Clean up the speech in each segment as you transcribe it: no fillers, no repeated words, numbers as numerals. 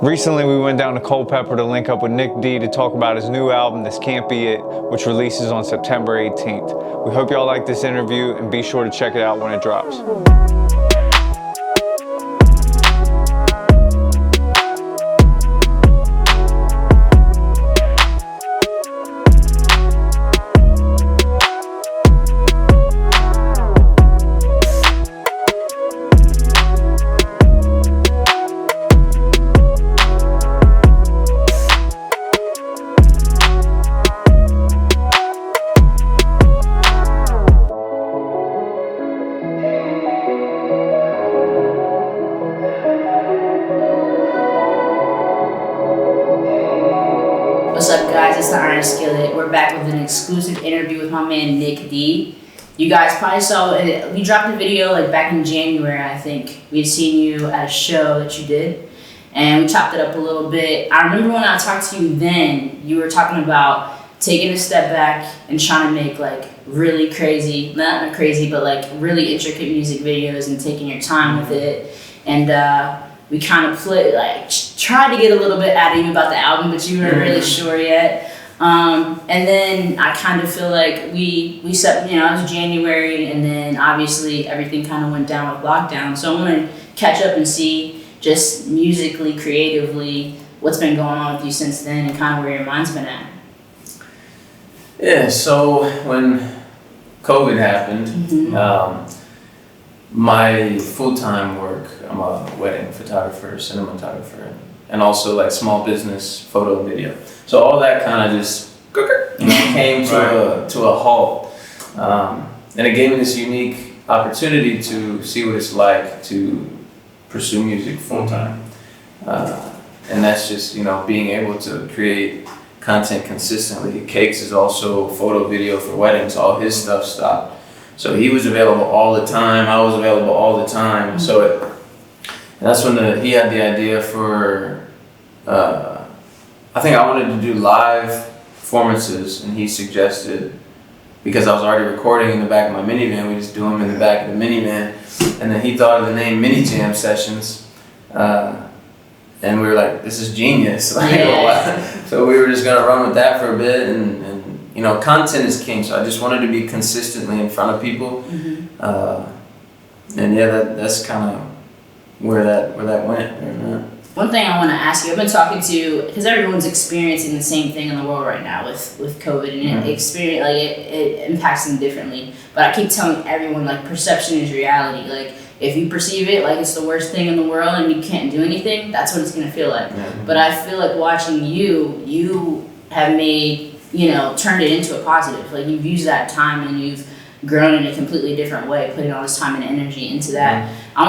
Recently, we went down to Culpeper to link up with Nic D to talk about his new album, This Can't Be It, which releases on September 18th. We hope y'all like this interview and be sure to check it out when it drops. What's up, guys? It's the Iron Skillet. We're back with an exclusive interview with my man Nic D. You guys probably saw it. We dropped a video like back in January, I think. We had seen you at a show that you did, and we chopped it up a little bit. I remember when I talked to you then, you were talking about taking a step back and trying to make like really crazy, not crazy, but like really intricate music videos and taking your time with it. And we kind of tried to get a little bit out of you about the album, but you weren't really sure yet. And then I kind of feel like we set, it was January, and then obviously everything kind of went down with lockdown. So I want to catch up and see just musically, creatively, what's been going on with you since then and kind of where your mind's been at. Yeah, so when COVID happened, my full-time work, I'm a wedding photographer, cinematographer, and also like small business, photo and video. So all that kind of just came to a halt. And it gave me this unique opportunity to see what it's like to pursue music full-time. And that's just, being able to create content consistently. Cakes is also photo video for weddings, all his stuff stopped. So he was available all the time, I was available all the time. So that's when he had the idea for, I think I wanted to do live performances, and he suggested, because I was already recording in the back of my minivan, we just do them in the back of the minivan. And then he thought of the name Mini Jam Sessions. And we were like, this is genius. So we were just gonna run with that for a bit, and content is king. So I just wanted to be consistently in front of people. And yeah, that's kind of where that went. One thing I want to ask you, I've been talking to, because everyone's experiencing the same thing in the world right now with COVID, and it impacts them differently. But I keep telling everyone, like, perception is reality. Like, if you perceive it like it's the worst thing in the world and you can't do anything, that's what it's gonna feel like. But I feel like watching you have made, turned it into a positive. Like, you've used that time and you've grown in a completely different way, putting all this time and energy into that. I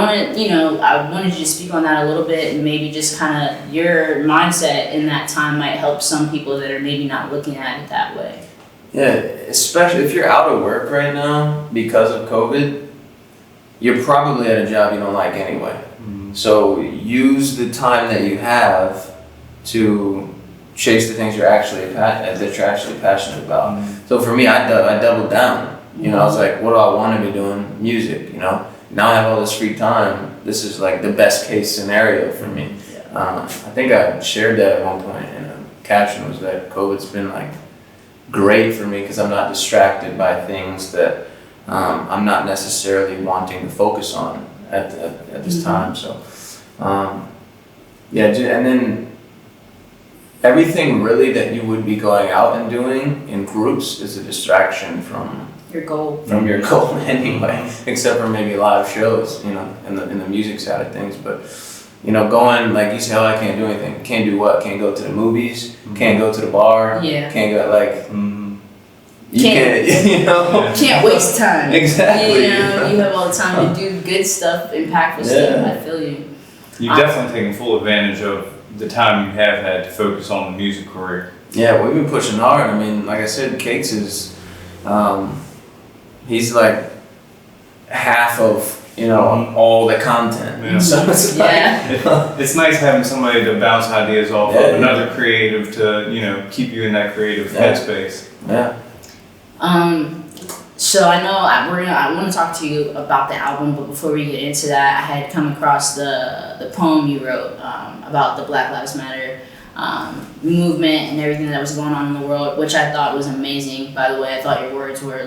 wanted you to speak on that a little bit, and maybe just kind of your mindset in that time might help some people that are maybe not looking at it that way. Yeah, especially if you're out of work right now because of COVID, you're probably at a job you don't like anyway. So use the time that you have to chase the things you're actually passionate about. So for me, I doubled down. I was like, what do I want to be doing? Music. Now I have all this free time. This is like the best case scenario for me. I think I shared that at one point, and the caption was that COVID's been like great for me because I'm not distracted by things that I'm not necessarily wanting to focus on at this time. So and then everything really that you would be going out and doing in groups is a distraction from your goal. Anyway, except for maybe live shows, in the music side of things. But going, like you say, I can't do anything. Can't do what? Can't go to the movies. Can't go to the bar. Yeah. Can't go You can't waste time. Exactly. You have all the time to do good stuff, impactful stuff. I feel you. You've definitely taken full advantage of the time you have had to focus on the music career. Yeah, we've been pushing hard. I mean, like I said, Cakes is, he's like half of, all the content. Yeah. So it's it's nice having somebody to bounce ideas off of, another creative to, keep you in that creative headspace. Yeah. So I know I want to talk to you about the album, but before we get into that, I had come across the poem you wrote about the Black Lives Matter movement and everything that was going on in the world, which I thought was amazing. By the way, I thought your words were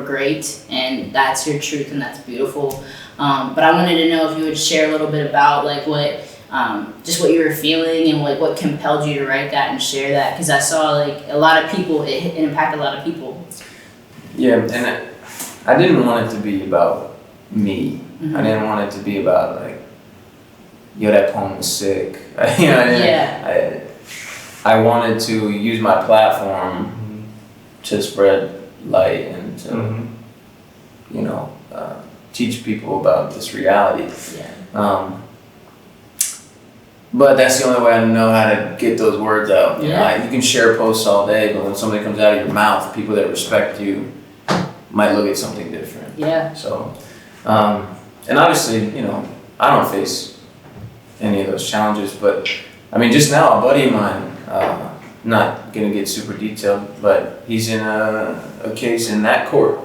great, and that's your truth, and that's beautiful. But I wanted to know if you would share a little bit about like what just what you were feeling and like what compelled you to write that and share that, because I saw like a lot of people, it impacted a lot of people. Yeah, and I didn't want it to be about me. Mm-hmm. I didn't want it to be about like, yo, that poem was sick. I wanted to use my platform to spread light and to, you know, teach people about this reality. Yeah. But that's the only way I know how to get those words out. Yeah. You can share posts all day, but when something comes out of your mouth, people that respect you might look at something different. Yeah. So, and obviously, you know, I don't face any of those challenges, but I mean, just now, a buddy of mine, not gonna get super detailed, but he's in a case in that court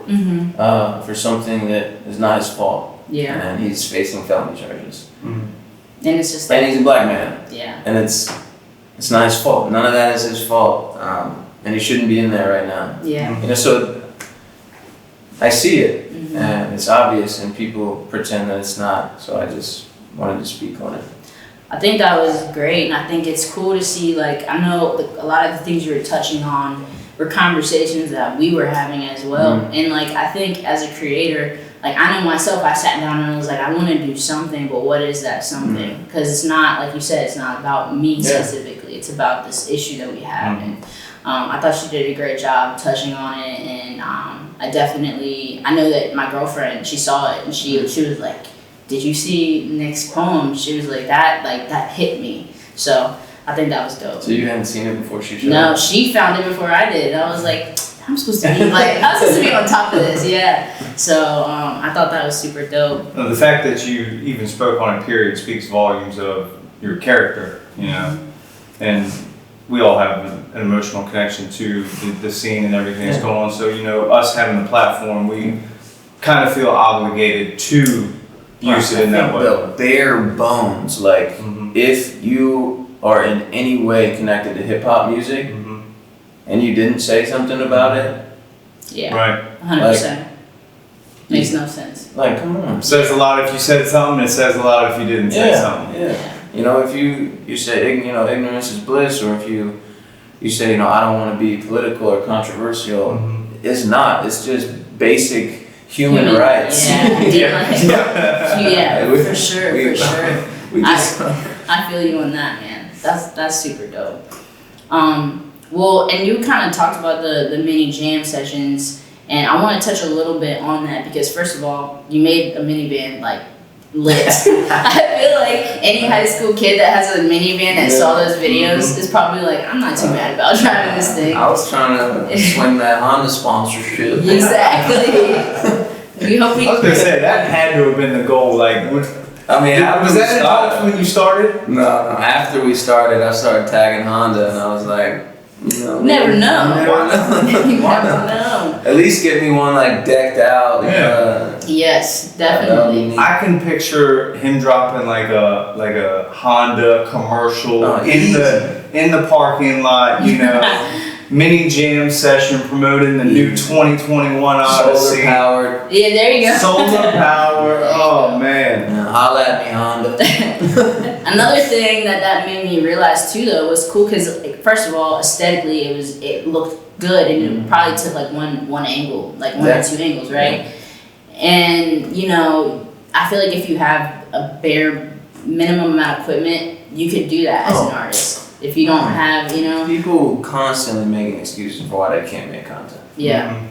for something that is not his fault. Yeah. And he's facing felony charges. And it's just And like, he's a black man. yeah. And it's not his fault. None of that is his fault. And he shouldn't be in there right now. Yeah. You know, so I see it, and it's obvious, and people pretend that it's not. So I just wanted to speak on it. I think that was great, and I think it's cool to see, like, I know a lot of the things you were touching on were conversations that we were having as well. And like, I think as a creator, like, I know myself, I sat down and I was like, I want to do something, but what is that something? Because it's not, like you said, it's not about me specifically. It's about this issue that we have. And I thought she did a great job touching on it. And I know that my girlfriend, she saw it and she was like, did you see Nick's poem? She was like, that hit me. So I think that was dope. So you hadn't seen it before she showed No, it? she found it before I did. I was like, I'm supposed to be on top of this, yeah. So I thought that was super dope. The fact that you even spoke on it, period, speaks volumes of your character, you know. And we all have an emotional connection to the scene and everything that's going on. So, you know, us having the platform, we kind of feel obligated to use it in that way. The bare bones, like, if you are in any way connected to hip hop music, and you didn't say something about it, Yeah, right. 100%. Makes no sense. Like, come on. It says a lot if you said something, it says a lot if you didn't say something. Yeah. You know, if you say, you know, ignorance is bliss, or if you say, you know, I don't want to be political or controversial, it's not. It's just basic human rights. Yeah, for sure. We just, I feel you on that, man. That's super dope. Well, and you kind of talked about the mini jam sessions, and I want to touch a little bit on that because, first of all, you made a minivan like lit. I feel like any high school kid that has a minivan that saw those videos is probably like, I'm not too mad about driving this thing. I was trying to swing that Honda sponsorship. Exactly. We hope we. I was gonna say that had to have been the goal. Like, I mean, was that in talks when you started? No. After we started, I started tagging Honda, and I was like, you know, Never know. Never know. At least get me one like decked out. Yes, definitely. I can picture him dropping like a Honda commercial in the parking lot, you know, mini jam session promoting the new 2021 Odyssey. Solar powered. Yeah, there you go. Solar power. Oh man. Holla at me, Honda. Another thing that made me realize too, though, was cool because, like, first of all, aesthetically, it looked good, and it probably took like one angle, like one or two angles, right? And you know, I feel like if you have a bare minimum amount of equipment, you could do that as an artist. If you don't have, you know, people constantly making excuses for why they can't make content. Yeah,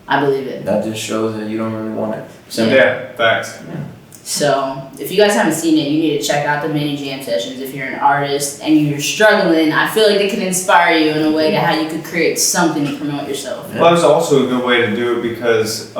I believe it. That just shows that you don't really want it. Yeah, facts. Yeah. So, if you guys haven't seen it, you need to check out the mini jam sessions. If you're an artist and you're struggling, I feel like they can inspire you in a way to how you could create something to promote yourself. Well, that's also a good way to do it because,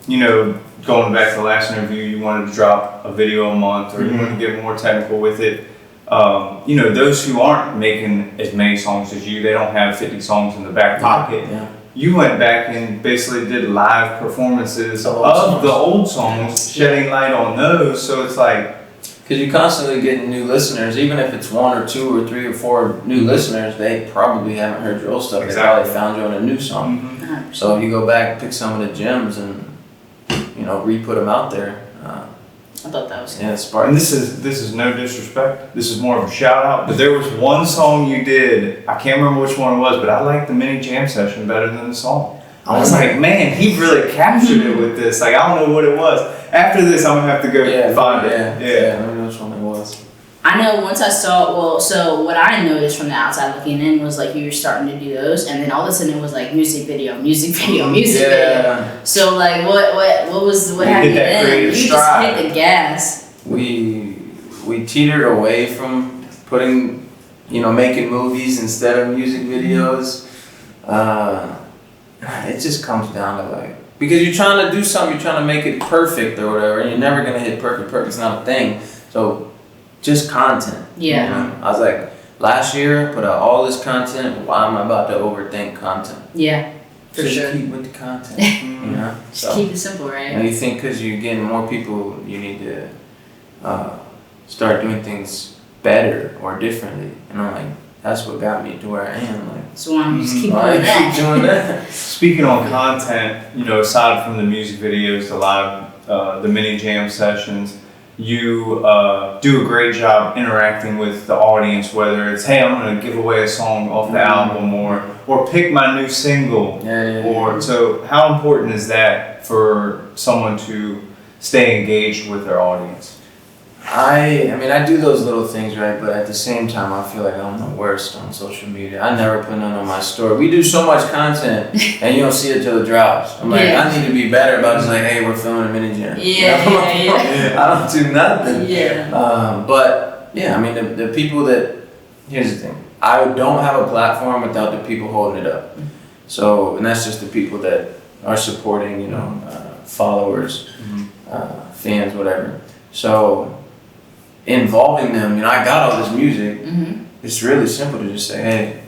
you know, going back to the last interview, you wanted to drop a video a month or you wanted to get more technical with it. You know, those who aren't making as many songs as you, they don't have 50 songs in the back pocket. you went back and basically did live performances The of old songs. the old songs, shedding light on those. So it's like, Because you're constantly getting new listeners, even if it's 1 or 2 or 3 or 4 new listeners, they probably haven't heard your old stuff. They Exactly. probably found you on a new song. mhm. So if you go back, pick some of the gems, and re-put them out there. I thought that was Yeah, it's part. And this is no disrespect. This is more of a shout out. But there was one song you did. I can't remember which one it was, but I liked the mini jam session better than the song. I was like, man, he really captured it with this. Like, I don't know what it was. After this, I'm gonna have to go find it. Yeah, I don't know which one it was. I know once I saw, so what I noticed from the outside looking in was like you were starting to do those, and then all of a sudden it was like music video, music video, music video. So like what You happened hit that then? creative You stride. just hit the gas. We teetered away from putting, making movies instead of music videos. It just comes down to like, because you're trying to do something, you're trying to make it perfect or whatever, and you're never gonna hit perfect. Perfect's not a thing. So just content. Yeah. I was like, last year, put out all this content. Why am I about to overthink content? Yeah, for Just sure. keep with the content. Just So, keep it simple, right? you think because you're getting more people, you need to start doing things better or differently. And I'm like, that's what got me to where I am. Like, So why don't you just keep why doing I that? keep doing that? Speaking on content, aside from the music videos, the live, the mini jam sessions, you do a great job interacting with the audience, whether it's, hey, I'm gonna give away a song off the album, or pick my new single. Yeah. So how important is that for someone to stay engaged with their audience? I do those little things, right? But at the same time, I feel like I'm the worst on social media. I never put none on my story. We do so much content, and you don't see it till it drops. I'm like, Yeah. I need to be better about just like, hey, we're filming a mini jam. Yeah. I don't do nothing. Yeah. But yeah, the people that, here's the thing. I don't have a platform without the people holding it up. So, and that's just the people that are supporting, followers, fans, whatever. So, involving them, I got all this music. Mm-hmm. It's really simple to just say, hey,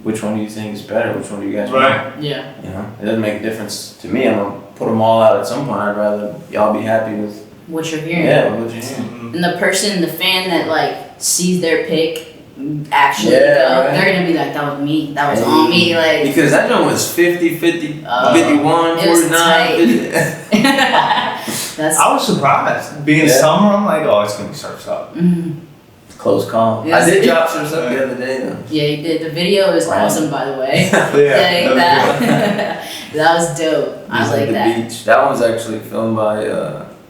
which one do you think is better? Which one do you guys want? Yeah. It doesn't make a difference to me. I'm gonna put them all out at some point. I'd rather y'all be happy with What you're hearing. what you're hearing. And the fan that like sees their pick actually Yeah, go, right. they're gonna be like, that was me, that was on me, like. Because that one was 50, 50, 51, it was 49, tight. 50. That's I was surprised. Being summer, I'm like, oh, it's gonna be surf's up. Close call. Yes. I did drop some stuff the other day though. Yeah, you did. The video is Wow. awesome, by the way. Yeah, That was dope. I It was like at the that. beach. That one was actually filmed by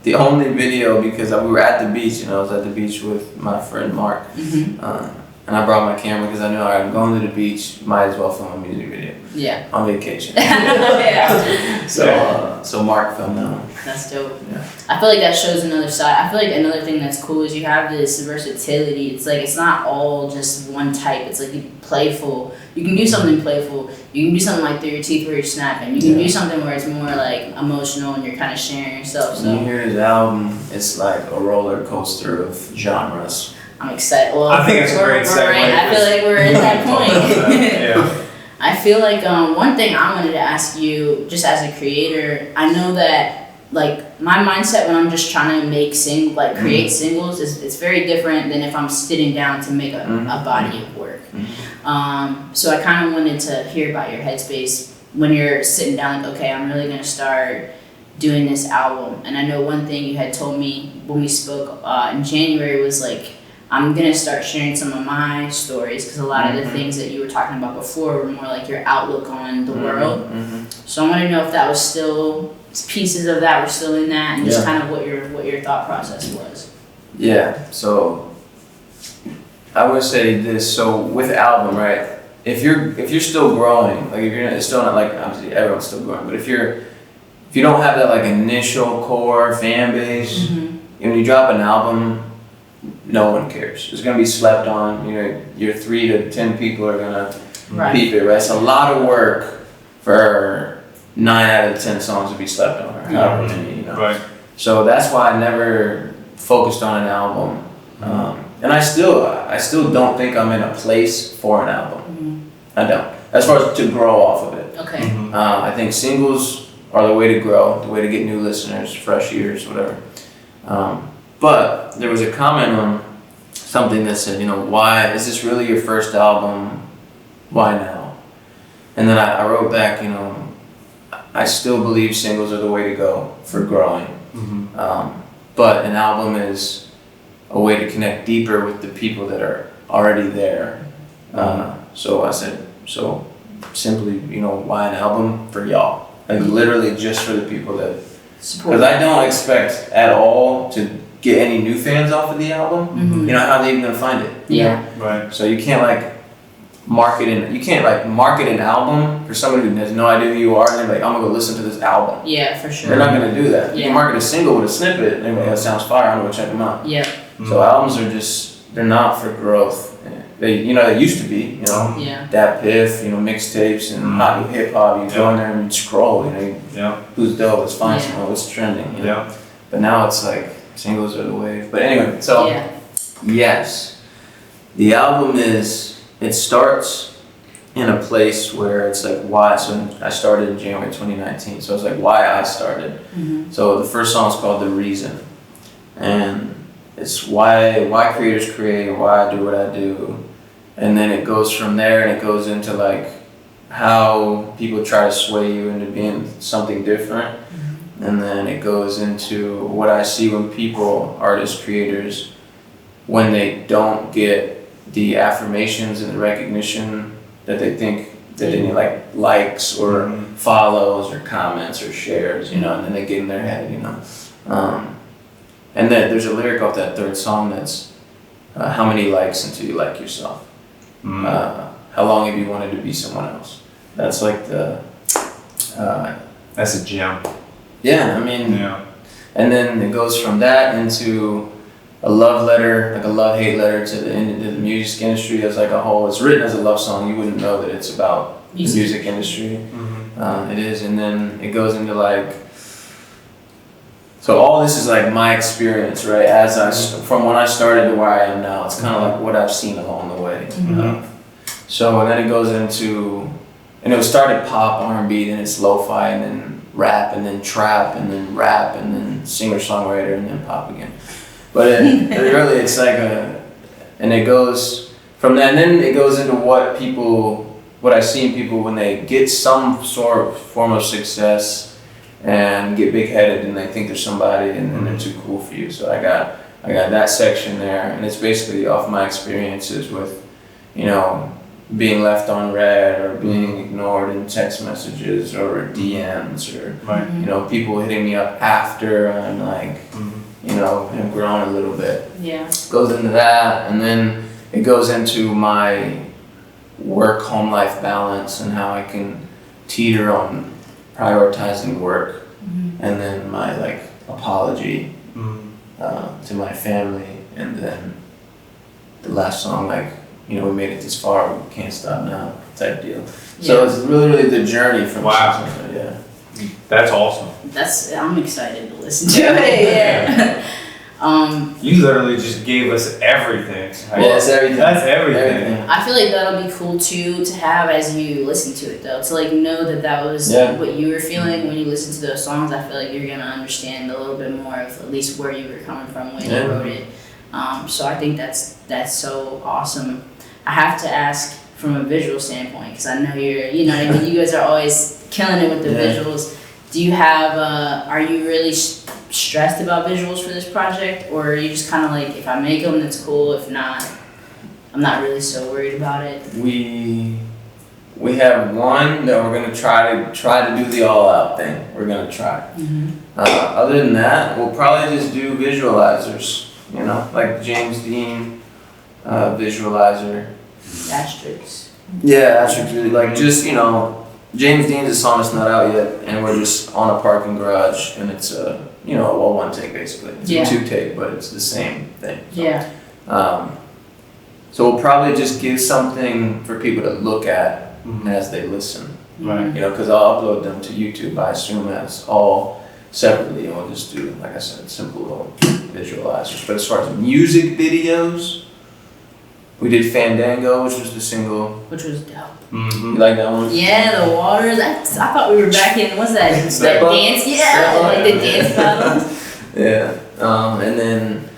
the only video because we were at the beach. I was at the beach with my friend Mark. Mm-hmm. And I brought my camera because I knew, all right, I'm going to the beach, might as well film a music video Yeah. on vacation. Yeah. So Mark filmed that one. That's dope. Yeah. I feel like that shows another side. I feel like another thing that's cool is you have this versatility. It's like it's not all just one type. It's like playful. You can do something playful. You can do something like through your teeth where you're snapping. You can do something where it's more like emotional and you're kind of sharing yourself. When you So hear his album, it's like a roller coaster of genres. I'm excited. Well, I think it's a great segue. I feel like we're at that point. Yeah. I feel like one thing I wanted to ask you, just as a creator, I know that like my mindset when I'm just trying to make create singles is it's very different than if I'm sitting down to make a body of work. So I kind of wanted to hear about your headspace when you're sitting down, like, okay, I'm really gonna start doing this album. And I know one thing you had told me when we spoke in January was like, I'm gonna start sharing some of my stories because a lot of the things that you were talking about before were more like your outlook on the world. So I want to know if that was still pieces of that were still in that, and just kind of what your thought process was. Yeah. So I would say this. So with album, right? If you're still growing, like if you're it's still not like obviously everyone's still growing, but if you don't have that like initial core fan base, when you drop an album, no one cares. It's gonna be slept on. Your 3 to 10 people are gonna peep it. Right? It's a lot of work for 9 out of 10 songs to be slept on, or however many. Right. So that's why I never focused on an album, and I still don't think I'm in a place for an album. I don't. As far as to grow off of it. Okay. Mhm. I think singles are the way to grow, the way to get new listeners, fresh ears, whatever. But there was a comment on something that said, why is this really your first album? Why now? And then I wrote back, I still believe singles are the way to go for growing. Mhm. But an album is a way to connect deeper with the people that are already there. So I said, simply, why an album? For y'all. Like literally just for the people that, Support. because I don't expect at all to get any new fans off of the album. Mhm. How are they even gonna find it? Yeah. Right. So you can't market an album for somebody who has no idea who you are and they're like, I'm gonna go listen to this album. Yeah, for sure. They're not gonna do that. You Yeah. can market a single with a snippet and they're like, that sounds fire, I'm gonna check them out. Yeah. So albums are they're not for growth. They used to be, Yeah. Dat Piff, mixtapes and hot new hip hop. You go in there and you scroll, Yeah. who's dope, let's find Yeah. someone, what's trending. Yeah. But now it's like singles are the wave. But anyway, so Yeah. yes, the album it starts in a place where it's like why. So I started in January 2019. So it's like why I started. Mhm. So the first song is called The Reason, and it's why creators create, why I do what I do, and then it goes from there and it goes into like how people try to sway you into being something different, and then it goes into what I see when people, artists, creators, when they don't get the affirmations and the recognition that they think that they need, like likes or follows or comments or shares, and then they get in their head, and then there's a lyric off that third song that's how many likes until you like yourself. How long have you wanted to be someone else? That's like That's a gem. yeah, I mean, Yeah. and then it goes from that into a love letter, like a love-hate letter to the music industry as like a whole. It's written as a love song. You wouldn't know that it's about the music industry. It is, and then it goes into like, so all this is like my experience, right? From when I started to where I am now, it's kind of like what I've seen along the way. So and then it goes into, and it started pop, R&B, then it's lo-fi, and then rap, and then trap, and then rap, and then singer-songwriter, and then pop again. But it really, it's like and it goes from that, and then it goes into what I see in people when they get some sort of form of success and get big-headed and they think they're somebody and then they're too cool for you. So I got that section there, and it's basically off my experiences with, being left on red or being ignored in text messages or DMs or, Right. people hitting me up after and like, have grown a little bit. Yeah. Goes into that, and then it goes into my work-home life balance and how I can teeter on prioritizing work, and then my apology to my family, and then the last song we made it this far, we can't stop now type deal. So Yeah. it's really the journey from Wow. yeah. That's awesome. I'm excited to listen to it. Yeah. You literally just gave us everything. Yeah, it's everything. That's everything. I feel like that'll be cool too to have as you listen to it though. To know that was what you were feeling when you listened to those songs. I feel like you're gonna understand a little bit more of at least where you were coming from when you wrote it. So I think that's so awesome. I have to ask from a visual standpoint because I know you guys are always killing it with the visuals. Do you have are you really stressed about visuals for this project, or are you just kind of like, if I make them, that's cool. If not, I'm not really so worried about it. We have one that we're gonna try to do the all out thing. We're gonna try. Other than that, we'll probably just do visualizers. Like James Dean visualizer. Asterisks. Yeah, asterisks really just James Dean's a song that's not out yet, and we're just on a parking garage, and it's a one take basically. It's a 2 take, but it's the same thing. So, Yeah. So we'll probably just give something for people to look at as they listen. Right. Because I'll upload them to YouTube, I assume, as all separately, and we'll just do, like I said, simple little visualizers. But as far as music videos, We did Fandango, which was the single. Which was dope. Mm-hmm. You like that one? Yeah, the waters. I thought we were back in, what's that? That Step Up? dance? Yeah, Step Up. like the dance battles. Yeah. And then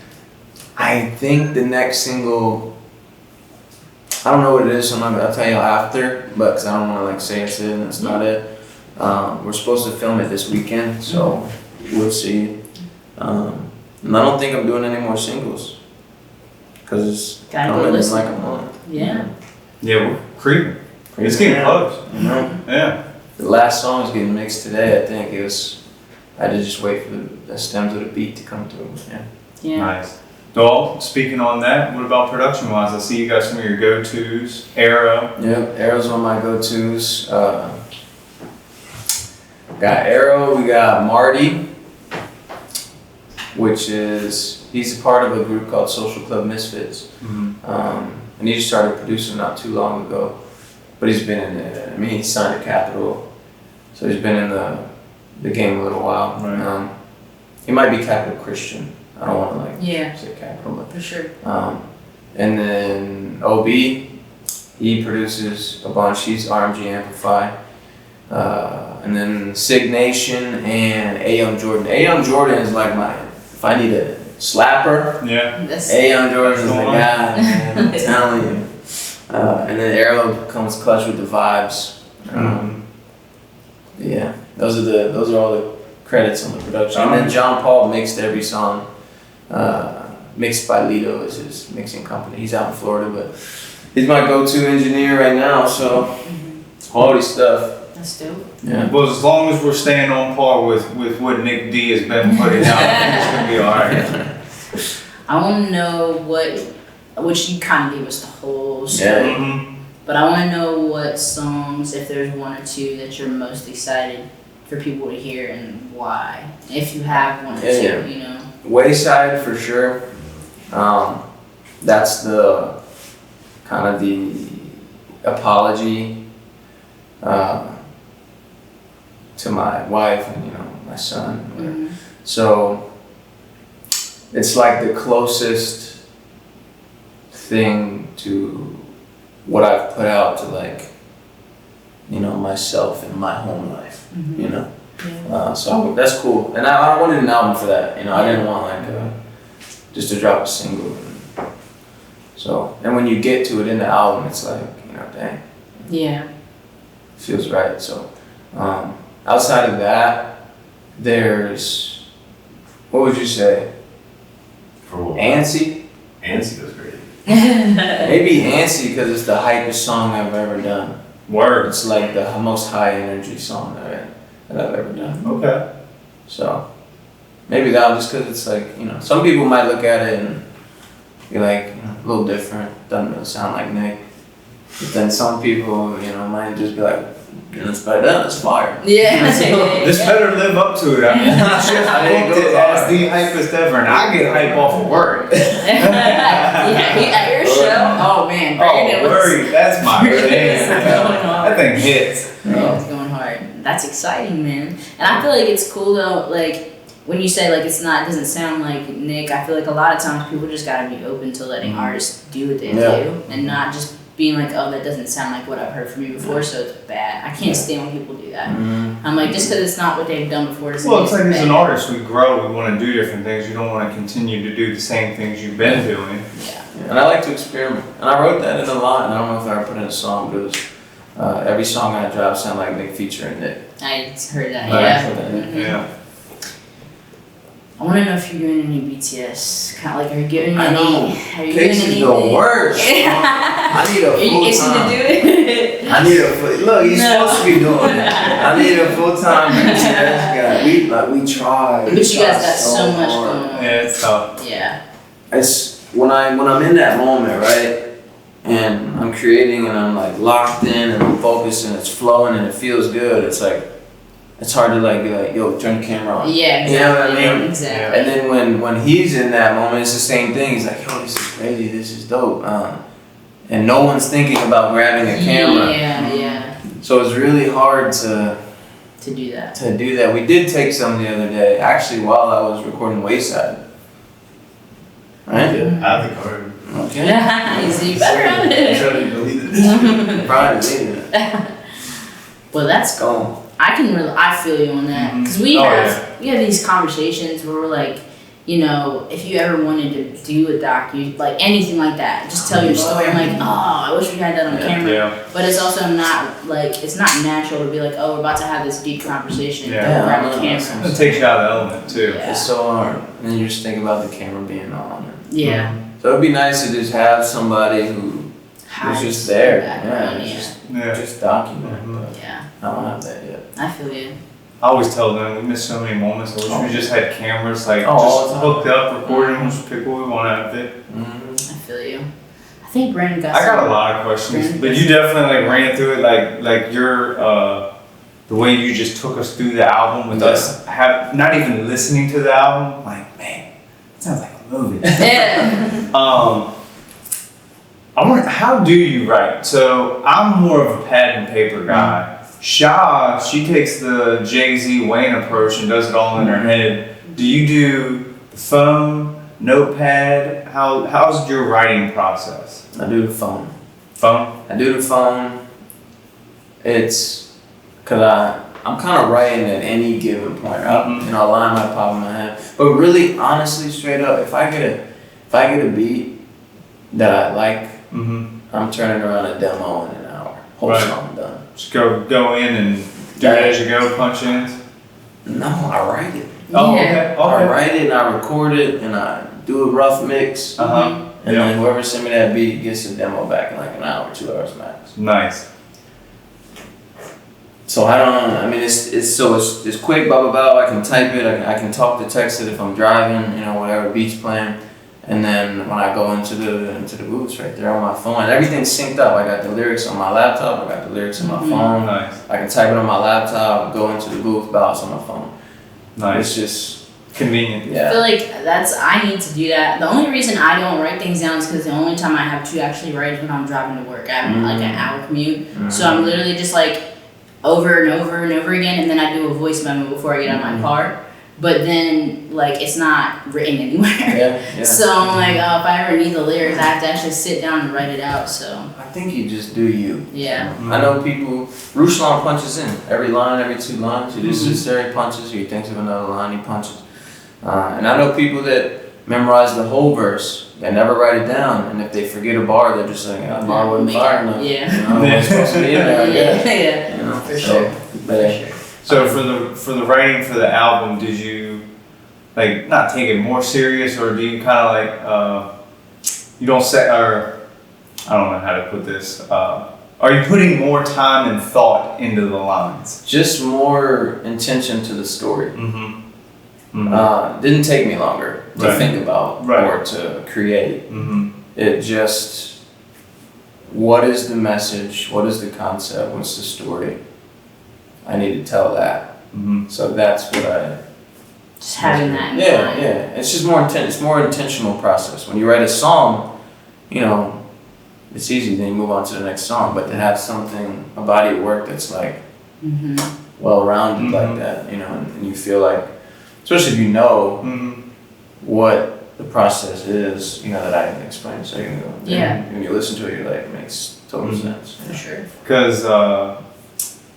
I think the next single, I don't know what it is, so I'll tell you after, but because I don't want to like say it's it and it's not it. We're supposed to film it this weekend, so we'll see. And I don't think I'm doing any more singles because it's Gotta go coming in listen. like a month. Yeah. Yeah, we're creeping. It's getting close. You know? Yeah. The last song is getting mixed today. I think it was. I had to just wait for the stems of the beat to come through. Yeah. Yeah. Nice. Well, speaking on that, what about production-wise? I see you got some of your go-tos. Arrow. Yep, Arrow's one of my go-tos. Got Arrow, we got Marty, which is, he's a part of a group called Social Club Misfits. And he just started producing not too long ago. But he's been in it, I mean, he signed at Capitol, so he's been in the game a little while. Right. He might be Capital Christian. I don't want to like Yeah. say Capital, but For sure. and then OB, he produces a bunch. He's RMG Amplify. And then Sig Nation and A Young Jordan. A Young Jordan is like my, if I need a slapper, Yeah. That's A Young Jordan is the Go on. guy, man, I'm telling you. And then Arrow comes clutch with the vibes. Yeah, those are all the credits on the production. And then John Paul mixed every song. Mixed by Lido is his mixing company. He's out in Florida, but he's my go-to engineer right now. So quality stuff. That's dope. Yeah. Well, as long as we're staying on par with what Nic D has been putting out, I think it's gonna be alright. I want to know which you kind of gave us the whole story. Mm-hmm. But I want to know what songs, if there's one or two that you're most excited for people to hear and why. If you have one or two, you know. Wayside for sure. That's the kind of the apology to my wife and my son. So it's like the closest thing to what I've put out to like myself and my home life. So that's cool, and I wanted an album for that. I didn't want like just to drop a single. So, and when you get to it in the album, it's like dang, Yeah. feels right. So, outside of that, there's what would you say? For what? Antsy? Antsy was great. Maybe Antsy because it's the hypest song I've ever done. Word. It's like the most high energy song that I've ever done. Okay. So maybe that just because it's like, some people might look at it and be like, a little different, doesn't really sound like Nic. But then some people, might just be like, it's better, that's fire. Yeah. This better live up to it. I mean, shit, I booked it as the hypest ever, and I get hype off of work. At your show? Oh man. Brandon was- worry, that's my Brandon thing. was going hard. That thing hits. It's going hard. That's exciting, man. And I feel like it's cool though, like when you say like it doesn't sound like Nic, I feel like a lot of times people just gotta be open to letting artists do what they do and not just being like, oh, that doesn't sound like what I've heard from you before, so it's bad. I can't stand when people do that. I'm like, just because it's not what they've done before doesn't Well, mean it's like bad. as an artist, we grow, we want to do different things. You don't want to continue to do the same things you've been doing. Yeah. And I like to experiment. And I wrote that in a line. I don't know if I ever put in a song, but it was every song I drop sound like Nic featuring Nic. I heard that, Right. yeah. Yeah. I want to know if you're doing any BTS. Kind of like, are you giving I any? know. Are you Case doing is anything? the worst. I need a Are you full itching to time. do it? I need a full. Look, he's No. supposed to be doing it. I need a full time BTS guy. We tried. But you guys got so much hard. going on. Yeah, it's tough. Yeah. It's when I'm in that moment, right, and I'm creating and I'm like locked in and I'm focused and it's flowing and it feels good. It's like it's hard to like be like, yo, turn the camera on. Yeah, exactly. You know what I mean? Exactly. And then when he's in that moment, it's the same thing. He's like, yo, this is crazy. This is dope. And no one's thinking about grabbing a camera. Yeah. So it's really hard to To do that. do that. We did take some the other day, actually, while I was recording Wayside. Right? I think I heard. Okay. You better have I'm it. sure they deleted it. Probably deleted it. Well, that's Go. I feel you on that because we have these conversations where we're like, you know, if you ever wanted to do a docu, like anything like that, just tell your story. I'm like, oh, I wish we had that on camera. Yeah. But it's also not like it's not natural to be like, oh, we're about to have this deep conversation. Yeah. Go grab a Yeah. camera. It takes you out of the element too. Yeah. It's so hard. And then you just think about the camera being on. Yeah. So it'd be nice to just have somebody who's just there. Background, Just document. Mhm. But Yeah. I don't have that yet. I feel you. I always tell them we miss so many moments. I wish we just had cameras like all just the time. hooked up, recording, we'll just pick what we want out of it. Mm-hmm. I feel you. I think Brandon got. I got some- a lot of questions, Brandon but got you definitely like ran through it like your the way you just took us through the album with us not even listening to the album. Like, man, it sounds like a movie. Yeah. I wonder, how do you write? So I'm more of a pad and paper guy. Sha, she takes the Jay-Z Wayne approach and does it all in her head. Do you do the phone, notepad? How's your writing process? I do the phone. Phone? I do the phone. It's because I'm kind of writing at any given point. Mhm. You know, a line might pop in my head. But really, honestly, straight up, if I get a beat that I like, Mm-hmm. I'm turning around a demo in an hour. Whole Right. song done. Just go in and do it as you go, punch ins? No, I write it. Oh, Yeah. okay. I Okay. write it and I record it and I do a rough mix. Uh-huh. And Yeah. then whoever sent me that beat gets the demo back in like an hour, 2 hours max. Nice. So I don't. I mean, it's quick. Blah blah blah. I can type it. I can talk to text it if I'm driving. You know, whatever beat's playing. And then when I go into the booths right there on my phone, everything's synced up. I got the lyrics on my laptop. I got the lyrics on my phone. Nice. I can type it on my laptop. Go into the booth. Bounce on my phone. Nice. It's just Convenient. I feel yeah. like I need to do that. The only reason I don't write things down is because the only time I have to actually write is when I'm driving to work. I have like an hour commute. So I'm literally just like over and over and over again, and then I do a voice memo before I get out of my car. But then, like, it's not written anywhere. Yeah. So I'm like, oh, if I ever need the lyrics, I have to actually sit down and write it out. So I think you just do you. yeah. I know people. Ruslan punches in every line, every 2 lines. He just sits there, he punches. He thinks of another line, he punches. And I know people that memorize the whole verse. They never write it down, and if they forget a bar, they're just like, "That bar wasn't fire enough." Yeah. You know, it was supposed to be in there. I guess. Yeah. You know, For so, sure. But, For sure. So for the writing for the album, did you like not take it more serious, or do you kind of like you don't set or I don't know how to put this. Are you putting more time and thought into the lines? just more intention to the story. Mm-hmm. Didn't take me longer to Right. think about Right. or to create. Mm-hmm. It just, what is the message? What is the concept? What's the story? I need to tell that. Mm-hmm. So that's what I. Just having that in Yeah, mind. yeah. It's just more It's more intentional process. When you write a song, you know, it's easy. Then you move on to the next song. But to have something, a body of work that's like Mm-hmm. well-rounded like that, you know, and you feel like, especially if you know Mm-hmm. what the process is, you know, that I can explain a second ago. Yeah. And when you listen to it, you're like, it makes total sense. For sure. Because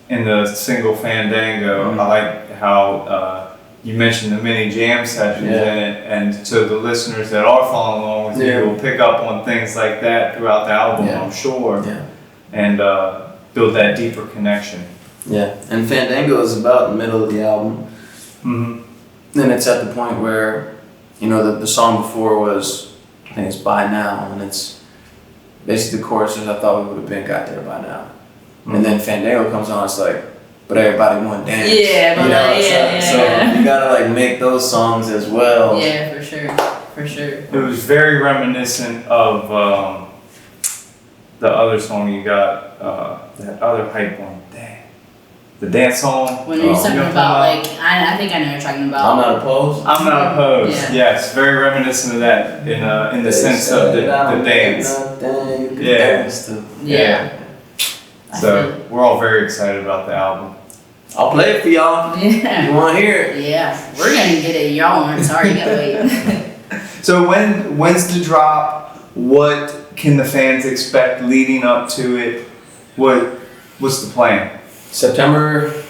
in the single Fandango, I like how you mentioned the mini jam sessions Yeah. in it, and to the listeners that are following along with Yeah. you will pick up on things like that throughout the album, Yeah. I'm sure, Yeah. and build that deeper connection. Yeah. And Fandango is about the middle of the album. Mm-hmm. Then it's at the point where, you know, the song before was, I think it's By Now, and it's basically the chorus is, I thought we would have got there by now. And then Fandango comes on, it's like, but everybody want to dance. Yeah, but you know, yeah, so yeah. you gotta like make those songs as well. Yeah, for sure. For sure. It was very reminiscent of the other song you got, that other hype one. Dang. The dance song. When you're talking You know about, what I'm like, I think I know what you're talking about. I'm not opposed. I'm not opposed. Yeah. Yes, very reminiscent of that in the sense of the dance. Yeah. Yeah. I So we're all very excited about the album. I'll play it for y'all. feel- Yeah. You want to hear it? Yeah. We're gonna get it. Y'all aren't. Sorry, you gotta wait. So when's the drop? what can the fans expect leading up to it? What's the plan? September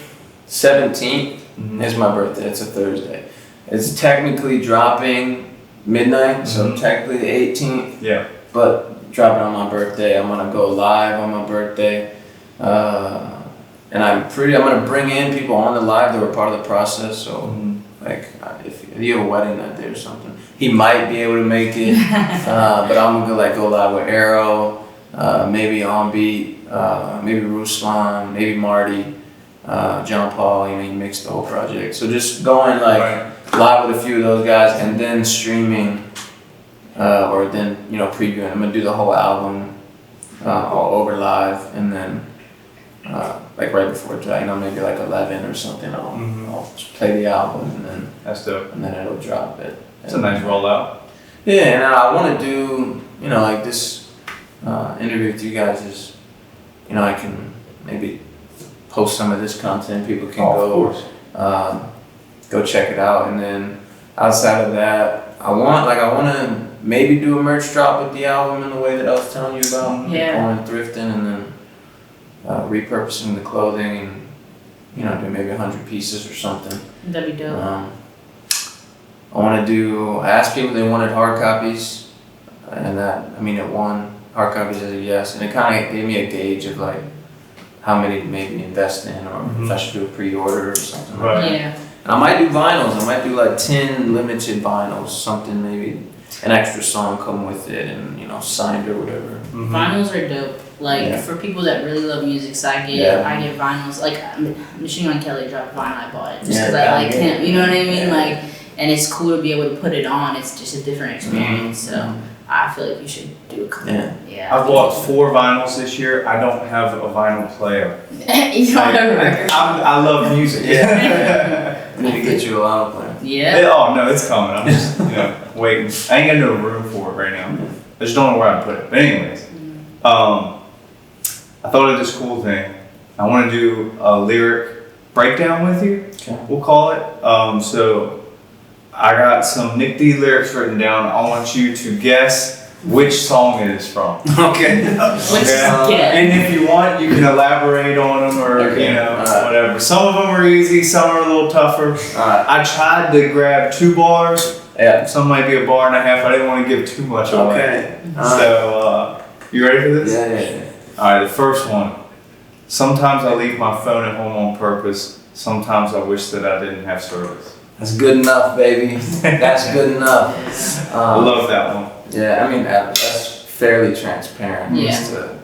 17th is my birthday. It's a Thursday. It's technically dropping midnight, so technically the 18th. Yeah. But dropping on my birthday. I'm gonna go live on my birthday. And I'm gonna bring in people on the live that were part of the process. So, like, if you have a wedding that day or something, he might be able to make it. But I'm gonna go live with Arrow, maybe On Beat, maybe Ruslan, maybe Marty, John Paul. He mixed the whole project. So just going live with a few of those guys, and then streaming, or then previewing. I'm gonna do the whole album all over live, and then. Right before it, maybe 11 or something. I'll play the album, and then that's dope. And then it'll drop it. It's a nice rollout. Yeah, and I want to do this interview with you guys is, I can maybe post some of this content. People can go check it out, and then outside of that, I want to maybe do a merch drop with the album in the way that I was telling you about. Going thrifting, and then. Repurposing the clothing, and do maybe 100 pieces or something. That'd be dope. I asked people if they wanted hard copies, and it won. Hard copies is a yes, and it kind of gave me a gauge of how many to maybe invest in, or if I should do a pre-order or something. Right. Yeah. And I might do vinyls. I might do 10 limited vinyls, something maybe an extra song come with it, and signed or whatever. Vinyls are dope. For people that really love music, so I get vinyls. Machine Gun Kelly dropped vinyl, I bought it just because I like him. You know what I mean? And it's cool to be able to put it on. It's just a different experience. So I feel like you should do a couple. I bought 4 vinyls this year. I don't have a vinyl player. You don't have a record. I love music. I need to get you a vinyl player. Yeah. Oh no, it's coming. I'm just waiting. I ain't got no room for it right now. I just don't know where I put it. But anyways, I thought of this cool thing. I want to do a lyric breakdown with you. Okay. We'll call it. So I got some Nic D lyrics written down. I want you to guess which song it is from. Okay. And if you want, you can elaborate on them, or whatever. Some of them are easy. Some are a little tougher. I tried to grab 2 bars. Yeah. Some might be a bar and a half. I didn't want to give too much away. Okay. So you ready for this? Yeah. All right, the first one. Sometimes I leave my phone at home on purpose. Sometimes I wish that I didn't have service. That's good enough, baby. That's good enough. I love that one. Yeah, that's fairly transparent as to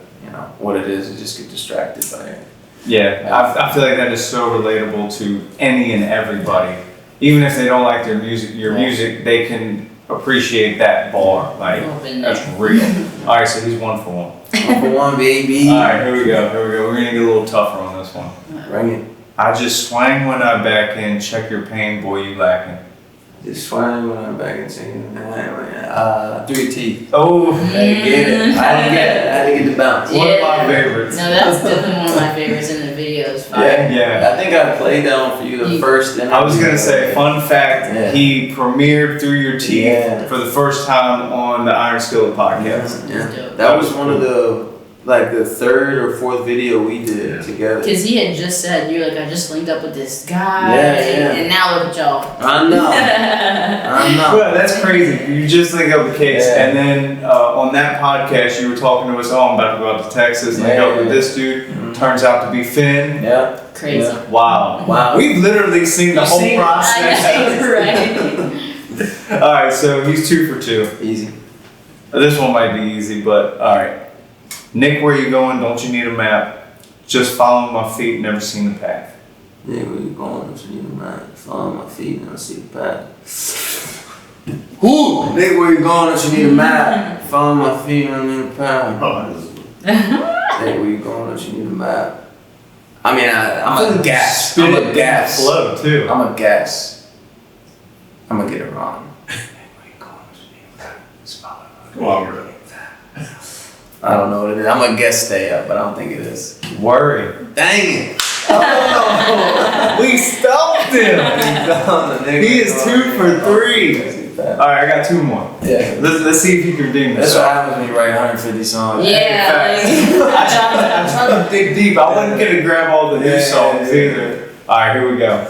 what it is. You just get distracted by it. Yeah, I feel like that is so relatable to any and everybody. Even if they don't like your music, they can appreciate that bar. That's real. All right, so he's 1 for 1. 1 for 1, baby. All right, here we go. We're gonna get a little tougher on this one. Bring it. I just swang when I back in. Check your pain, boy, you lacking. Just swang when I'm back in. 3 teeth. Oh, I get it. I had to get the bounce. One of my favorites. No, that's definitely one of my favorites in the videos. Yeah. I think I played that one for you the first. I was gonna say, fun fact, he premiered Through Your Teeth for the first time on the Iron Skillet podcast. Yeah. That was one of the 3rd or 4th video we did together. Because he had just said, you're I just linked up with this guy, and now look at y'all. I know. Well, that's crazy. You just link up with Case, and then on that podcast, you were talking to us all about to go out to Texas, link up with this dude. Turns out to be Finn. Yeah. Crazy. Yeah. Wow. We've literally seen the whole process. Right. All right, so he's 2 for 2. Easy. This one might be easy, but all right. Nick, where you going? Don't you need a map? Just following my feet, never seen the path. Yeah, where you going? Don't you need a map? Following my feet, never see the path. Who? Nick, where you going? Don't you need a map? Following my feet, never see the path. Nick, where you going? Don't you need a map? I'm a gas. I'm a gas. Flow too. I'm a gas. I'm gonna get it wrong. I don't know what it is. I'm gonna guess stay up, but I don't think it is. Worry. Dang it! Oh, we stumped him. He is 2 for 3. that. All right, I got 2 more. Yeah. Let's see if you can redeem this. That's what happens when you write 150 songs. Yeah, I tried to dig deep. I wasn't gonna grab all the new songs either. All right, here we go.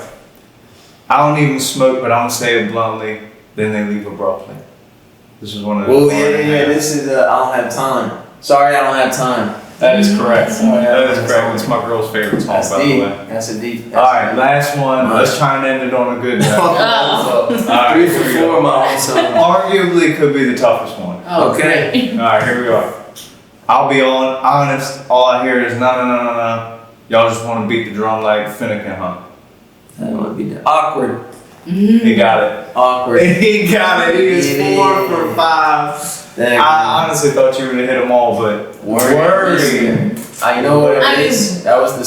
I don't even smoke, but I'm gonna say it bluntly. Then they leave abruptly. This is one of the. Oh yeah. This is I don't have time. Sorry, I don't have time. That is correct. Sorry, That is correct. It's my girl's favorite song, That's by the deep. way. That's a deep. All right, last one. Let's try and end it on a good note. Oh. All right, 3 here for we 4, go. my own song. Arguably could be the toughest one. Oh, Okay. great. All right, here we are. I'll be honest. All I hear is no. Y'all just want to beat the drum like Finnegan, huh? That would be awkward. He got it. Awkward. He got it. He is 4 for 5. I honestly thought you were gonna hit them all, but wordy. You know what it is? That was the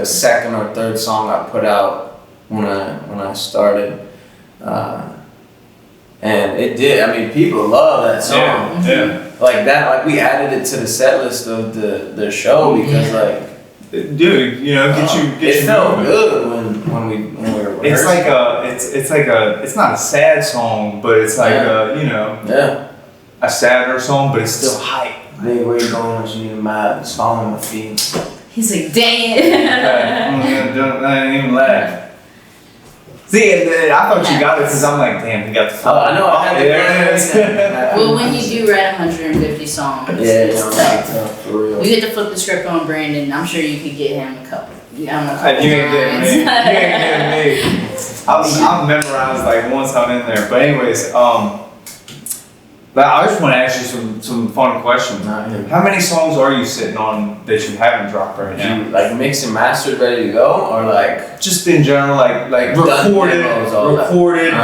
second or third song I put out when I started, and it did. I mean, people love that song. Yeah. Like that. Like we added it to the set list of the show because Dude, you know, get it you felt moving. good when we were It's rehearsing. like it's not a sad song, but it's like Yeah. a sadder song, but it's still hype. Nigga, where you going? You need a map. It's following my feet. He's like, dang it. I didn't even laugh. See, and I thought you got it because I'm like, damn, he got the Oh, I know. I had to there it is. Well, when you do write 150 songs, Yeah, it's you know, tough. tough, for real. We get to flip the script on Brandon. I'm sure you could get him a couple. I don't know. You ain't getting me. You ain't getting me. I'll memorize like once I'm in there. But anyways, but I just want to ask you some fun questions. How many songs are you sitting on that you haven't dropped right now? You like mix and mastered, ready to go, or like Just in general, like Done recorded, demos, all that.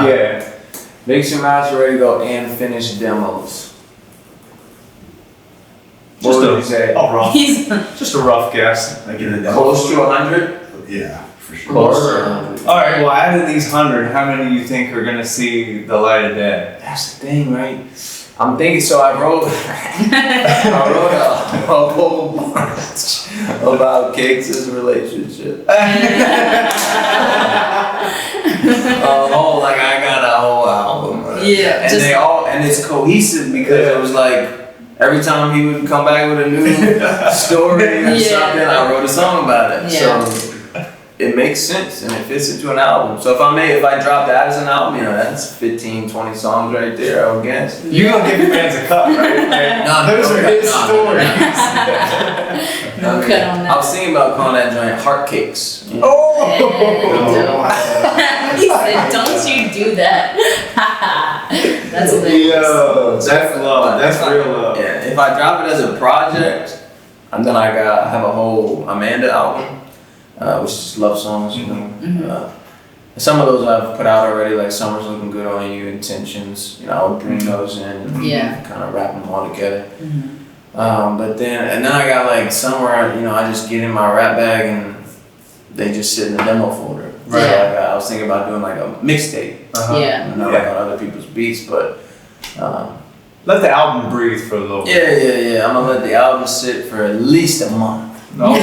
yeah. mix and master, ready to go, and finish demos? What Just would a- you say? rough, He's just a rough guess. Like in the Close to 100? Yeah, for sure. Close to 100. All right, well, out of these 100, how many do you think are gonna see the light of day? That's the thing, right? I'm thinking, so I wrote a whole bunch about Cakes' relationship. Like I got a whole album. Right? Yeah, And just- it's cohesive because it was like, every time he would come back with a new story or Yeah. something, I wrote a song about it. Yeah. So it makes sense and it fits into an album. So if I drop that as an album, that's 15, 20 songs right there, I would guess. You gonna give your fans a cut, right? Those are his stories. no cut on I that. was thinking about calling that joint Heart Cakes. You know? He said, "Don't you do that." That's hilarious. Yo, that's love. That's real love. Yeah, if I drop it as a project, and then I have a whole Amanda album, which is love songs, you know. Some of those I've put out already, like Summer's Looking Good on You, Intentions, I would bring those in and Yeah. kind of wrap them all together. But then I got like somewhere, I just get in my rap bag and they just sit in the demo folder. Right. So like, I was thinking about doing like a mixtape. Yeah. Not like on other people's beats, but Let the album breathe for a little bit. yeah. I'm gonna let the album sit for at least a month. No.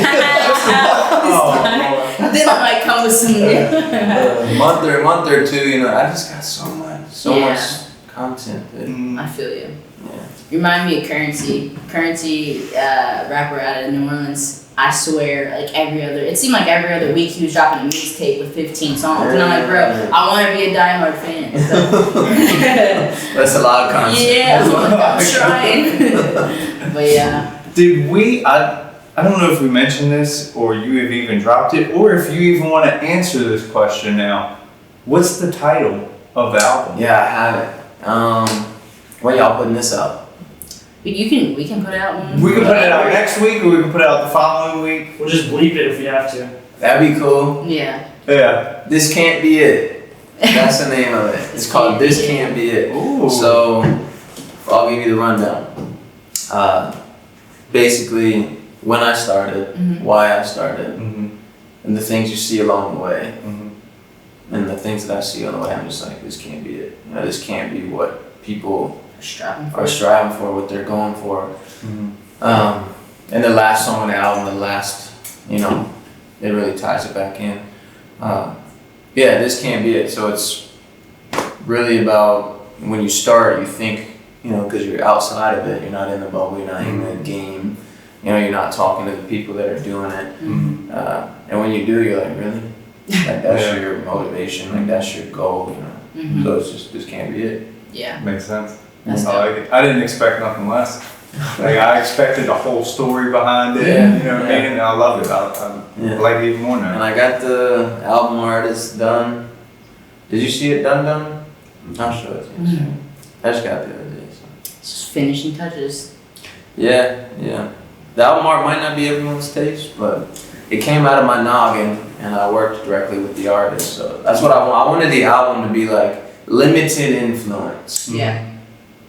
Then I might come with some new. A month or two, I just got so much content. That, I feel you. yeah. You remind me of Currency, rapper out of New Orleans. I swear, like it seemed like every other week he was dropping a mixtape with 15 songs. And I'm like, bro, I want to be a diehard fan. So. That's a lot of content. Yeah, I'm trying. But yeah. Did we? I don't know if we mentioned this or you have even dropped it, or if you even want to answer this question now. What's the title of the album? Yeah, I have it. When y'all putting this up? We can put it out. We can put it out next week, or we can put it out the following week. We'll just bleep it if we have to. That'd be cool. Yeah. Yeah. This Can't Be It. That's the name of it. It's called This Can't Be It. Ooh. So, I'll give you the rundown. Basically, when I started, why I started, and the things you see along the way, and the things that I see on the way, I'm just like, this can't be it. This can't be what people are striving for, what they're going for. And the last song on the album, it really ties it back in. This can't be it. So it's really about when you start, you think, you know, because you're outside of it, you're not in the bubble, you're not in the game, you know, you're not talking to the people that are doing it. And when you do, you're like, really? Like, that's your motivation, like, that's your goal, you know? So it's just, this can't be it. Yeah. Makes sense. That's I like it. I didn't expect nothing less. Like, I expected a whole story behind it, Yeah. you know what I mean? And I love it. I like it even more now. And I got the album artist done. Did you see it done? I'll show it to you. I just got it the other day. So. It's just finishing touches. Yeah. The album art might not be everyone's taste, but it came out of my noggin, and I worked directly with the artist. So that's what I want. I wanted the album to be like limited influence. Yeah.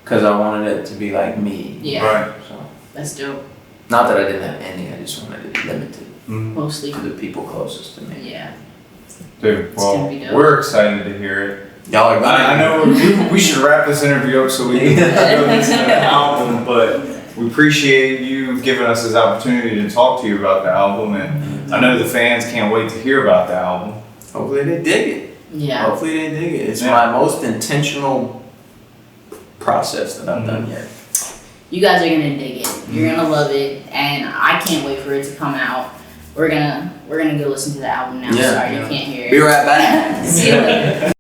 Because I wanted it to be like me. Yeah. Right. So That's dope. not that I didn't have any, I just wanted it limited Mostly. to the people closest to me. Yeah. Dude, well, gonna be dope. we're excited to hear it. Y'all are I know we should wrap this interview up so we can go listen to the album, but we appreciate you giving us this opportunity to talk to you about the album, and I know the fans can't wait to hear about the album. Hopefully they dig it. Yeah. Hopefully they dig it. It's my most intentional process that I've done yet. You guys are gonna dig it. You're gonna love it, and I can't wait for it to come out. We're gonna go listen to the album now. Yeah. Sorry you can't hear it. Be right back. See you later.